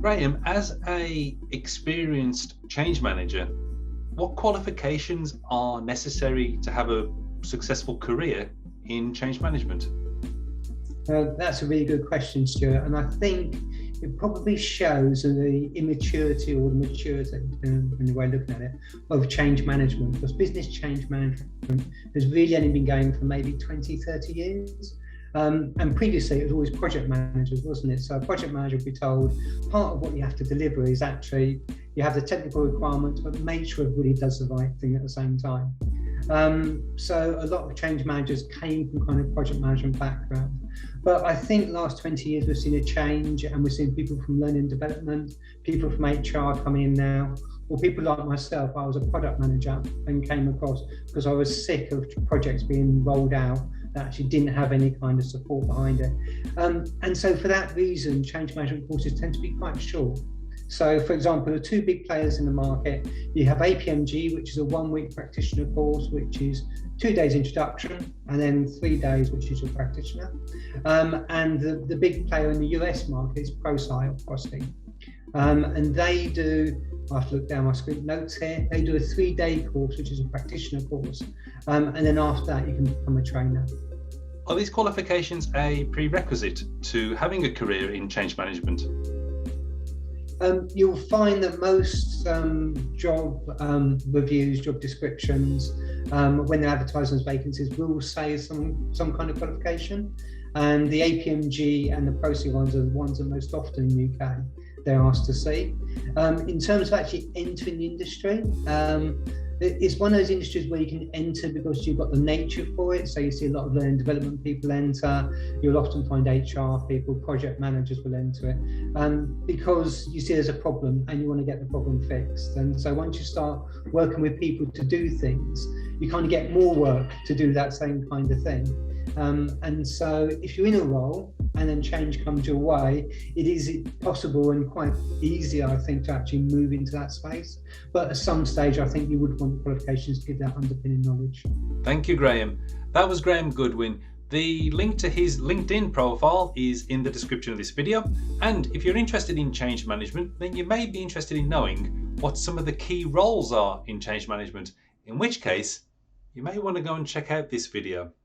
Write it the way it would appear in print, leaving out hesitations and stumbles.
Graham, as a experienced change manager, what qualifications are necessary to have a successful career in change management? That's a really good question, Stuart, and I think it probably shows the immaturity or the maturity, in the way of looking at it, of change management, because business change management has really only been going for maybe 20, 30 years. And previously it was always project managers, wasn't it? So a project manager would be told part of what you have to deliver is actually you have the technical requirements, but make sure everybody does the right thing at the same time. So a lot of change managers came from kind of project management background. But I think last 20 years we've seen a change, and we've seen people from learning and development, people from HR coming in now, or people like myself. I was a product manager and came across because I was sick of projects being rolled out that actually didn't have any kind of support behind it. And so for that reason, change management courses tend to be quite short. So for example, the two big players in the market, you have APMG, which is a 1-week practitioner course, which is 2 days introduction, and then 3 days, which is your practitioner. And the big player in the US market is PROSCI or PROSCI. And they do, I have to look down my screen notes here, they do a 3-day course, which is a practitioner course. And then after that, you can become a trainer. Are these qualifications a prerequisite to having a career in change management? You'll find that most job reviews, job descriptions, when they're advertising as vacancies, will say some kind of qualification. And the APMG and the PROSCI ones are the ones that most often in the UK they're asked to see. In terms of actually entering the industry, it's one of those industries where you can enter because you've got the nature for it. So you see a lot of learning development people enter. You'll often find HR people, project managers will enter it, because you see there's a problem and you want to get the problem fixed. And so once you start working with people to do things, you kind of get more work to do that same kind of thing. And so if you're in a role and then change comes your way, it is possible and quite easy, I think, to actually move into that space. But at some stage, I think you would want qualifications to give that underpinning knowledge. Thank you, Graham. That was Graham Goodwin. The link to his LinkedIn profile is in the description of this video. And if you're interested in change management, then you may be interested in knowing what some of the key roles are in change management, in which case you may want to go and check out this video.